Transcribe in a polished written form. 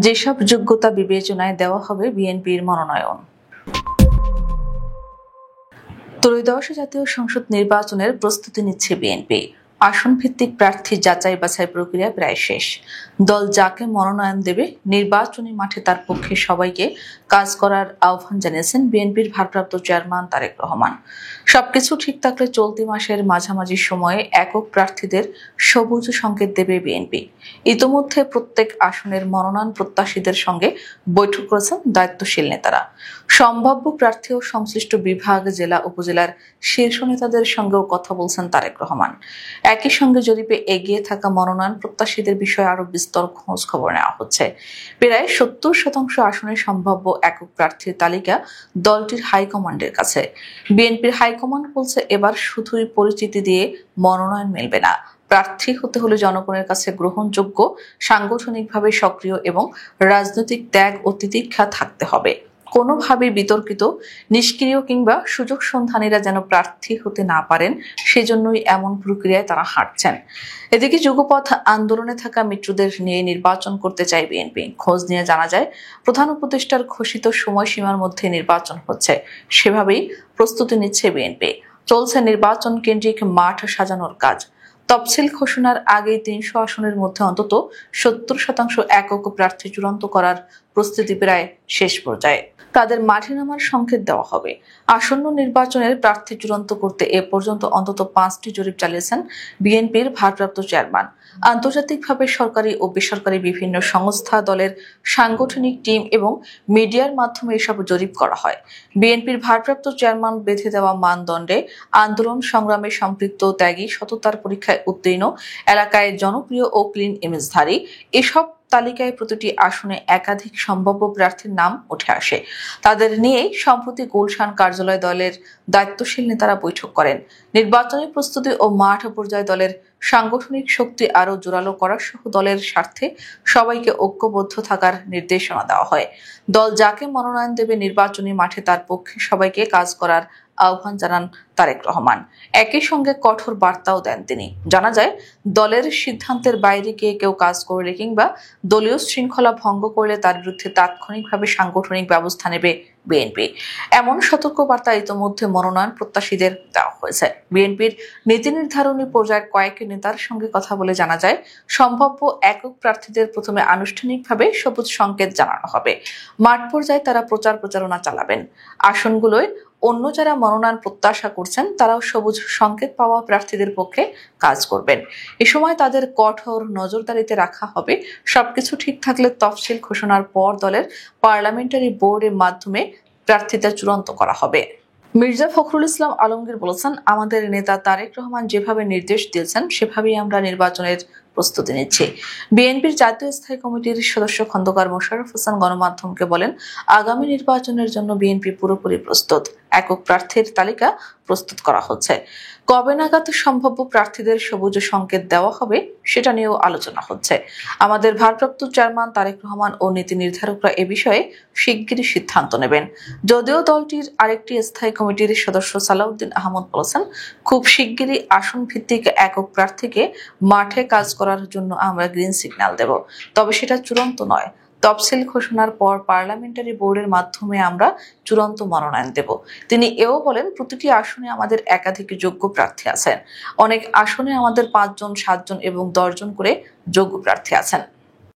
যেসব যোগ্যতা বিবেচনায় দেওয়া হবে বিএনপির মনোনয়ন। ত্রয়োদশ জাতীয় সংসদ নির্বাচনের প্রস্তুতি নিচ্ছে বিএনপি। আসন ভিত্তিক প্রার্থী যাচাই বাছাই প্রক্রিয়া প্রায় শেষ। দল যাকে মনোনয়ন দেবে নির্বাচনী মাঠে তার পক্ষে সবাইকে কাজ করার আহ্বান জানিয়েছেন বিএনপির ভারপ্রাপ্ত চেয়ারম্যান তারেক রহমান। সবকিছু ঠিক থাকলে চলতি মাসের মাঝামাঝি সময়ে একক প্রার্থীদের সবুজ সংকেত দেবে বিএনপি। ইতোমধ্যে প্রত্যেক আসনের মনোনয়ন প্রত্যাশীদের সঙ্গে বৈঠক করেছেন দায়িত্বশীল নেতারা। সম্ভাব্য প্রার্থী ও সংশ্লিষ্ট বিভাগ, জেলা, উপজেলার শীর্ষ নেতাদের সঙ্গেও কথা বলছেন তারেক রহমান। একই সঙ্গে জরিপে এগিয়ে থাকা মনোনয়ন প্রত্যাশীদের বিষয়ে আরো বিস্তর খোঁজ খবর নেওয়া হচ্ছে। প্রায় 70% আসনের সম্ভাব্য একক প্রার্থীর তালিকা দলটির হাইকমান্ডের কাছে। বিএনপির হাইকমান্ড বলছে, এবার শুধুই পরিচিতি দিয়ে মনোনয়ন মিলবে না। প্রার্থী হতে হলে জনগণের কাছে গ্রহণযোগ্য, সাংগঠনিকভাবে সক্রিয় এবং রাজনৈতিক ত্যাগ ও তিতিক্ষা থাকতে হবে। কোনোভাবে বিতর্কিত, নিষ্ক্রিয় কিংবা সুযোগ সন্ধানীরা যেন প্রার্থী হতে না পারেন, সেজন্যই এমন প্রক্রিয়ায় তারা হাঁটছেন। এদিকে যুগপথ আন্দোলনে থাকা মিত্রদের নিয়ে নির্বাচন করতে চায় বিএনপি। খোঁজ নিয়ে জানা যায়, প্রধান উপদেষ্টার ঘোষিত সময়সীমার মধ্যে নির্বাচন হচ্ছে, সেভাবেই প্রস্তুতি নিচ্ছে বিএনপি। চলছে নির্বাচন কেন্দ্রিক মাঠ সাজানোর কাজ। তফসিল ঘোষণার আগেই 300 আসনের মধ্যে অন্তত 70% একক প্রার্থী চূড়ান্ত করার প্রস্তুতি প্রায় শেষ পর্যায়ে। তাদের মাঠে নামার সংকেত দেওয়া হবে। আসন্ন নির্বাচনের প্রার্থী চূড়ান্ত করতে এ পর্যন্ত অন্তত 5টি জরিপ চালিয়েছেন বিএনপির ভারপ্রাপ্ত চেয়ারম্যান। আন্তর্জাতিকভাবে সরকারি ও বেসরকারি বিভিন্ন সংস্থা, দলের সাংগঠনিক টিম এবং মিডিয়ার মাধ্যমে এসব জরিপ করা হয়। বিএনপির ভারপ্রাপ্ত চেয়ারম্যান বেঁধে দেওয়া মানদণ্ডে আন্দোলন সংগ্রামে সম্পৃক্ত, ত্যাগী, সততার পরীক্ষায় উত্তীর্ণ, এলাকায় জনপ্রিয় ও ক্লিন ইমেজধারী, এসব তালিকায় প্রতিটি আসনে একাধিক সম্ভাব্য প্রার্থীর নাম উঠে আসে। তাদের নিয়েই সম্প্রতি গুলশান কার্যালয়ে দলের দায়িত্বশীল নেতারা বৈঠক করেন। নির্বাচনী প্রস্তুতি ও মাঠ পর্যায়ে দলের সাংগঠনিক শক্তি আরও জোরালো করা সহ দলের স্বার্থে সবাইকে ঐক্যবদ্ধ থাকার নির্দেশনা দেওয়া হয়। দল যাকে মনোনয়ন দেবে নির্বাচনী মাঠে তার পক্ষে সবাইকে কাজ করার আহ্বান জানান তারেক রহমান। একই সঙ্গে কঠোর বার্তাও দেন তিনি। জানা যায়, দলের সিদ্ধান্তের বাইরে কেউ কাজ করলে কিংবা দলীয় শৃঙ্খলা ভঙ্গ করলে তার বিরুদ্ধে তাৎক্ষণিকভাবে সাংগঠনিক ব্যবস্থা নেবে বিএনপি। এমন সতর্কবার্তা ইতোমধ্যে মনোনয়ন প্রত্যাশীদের দেওয়া হয়েছে। বিএনপির নীতি নির্ধারণী পর্যায়ের কয়েক নেতার সঙ্গে কথা বলে জানা যায়, সম্ভাব্য একক প্রার্থীদের প্রথমে আনুষ্ঠানিকভাবে সবুজ সংকেত জানানো হবে। মাঠ পর্যায়ে তারা প্রচারণা চালাবেন। আসনগুলোয় অন্য যারা মনোনয়ন প্রত্যাশা করছেন তারাও সবুজ সংকেত পাওয়া প্রার্থীদের পক্ষে কাজ করবেন। এ সময় তাদের কঠোর নজরদারিতে রাখা হবে। সবকিছু ঠিক থাকলে তফসিল ঘোষণার পর দলের পার্লামেন্টারি বোর্ডের মাধ্যমে প্রার্থীতা চূড়ান্ত করা হবে। মির্জা ফখরুল ইসলাম আলমগীর বলেছেন, আমাদের নেতা তারেক রহমান যেভাবে নির্দেশ দিয়েছেন সেভাবেই আমরা নির্বাচনের প্রস্তুতি নিচ্ছি। বিএনপির জাতীয় স্থায়ী কমিটির সদস্য খন্দকার মোশাররফ হোসেন গণমাধ্যমকে বলেন, আগামী নির্বাচনের জন্য বিএনপি পুরোপুরি প্রস্তুত। একক প্রার্থীর তালিকা প্রস্তুত করা হচ্ছে। কবে নাগাদ সম্ভাব্য প্রার্থীদের সবুজ সংকেত দেওয়া হবে সেটা নিয়েও আলোচনা হচ্ছে। আমাদের ভারপ্রাপ্ত চেয়ারম্যান তারেক রহমান ও নীতি নির্ধারকরা এ বিষয়ে শিগগিরই সিদ্ধান্ত নেবেন। যদিও দলটির আরেকটি স্থায়ী কমিটির সদস্য সালাউদ্দিন আহমদ বলেছেন, খুব শিগগিরই আসন ভিত্তিক একক প্রার্থীকে মাঠে কাজ করার জন্য আমরা গ্রিন সিগন্যাল দেব। তবে সেটা চূড়ান্ত নয়। তফসিল ঘোষণার পর পার্লামেন্টারি বোর্ডের মাধ্যমে আমরা চূড়ান্ত মনোনয়ন দেব। তিনি এও বলেন, প্রতিটি আসনে আমাদের একাধিক যোগ্য প্রার্থী আছেন। অনেক আসনে আমাদের 5 জন, 7 জন এবং 10 জন করে যোগ্য প্রার্থী আছেন।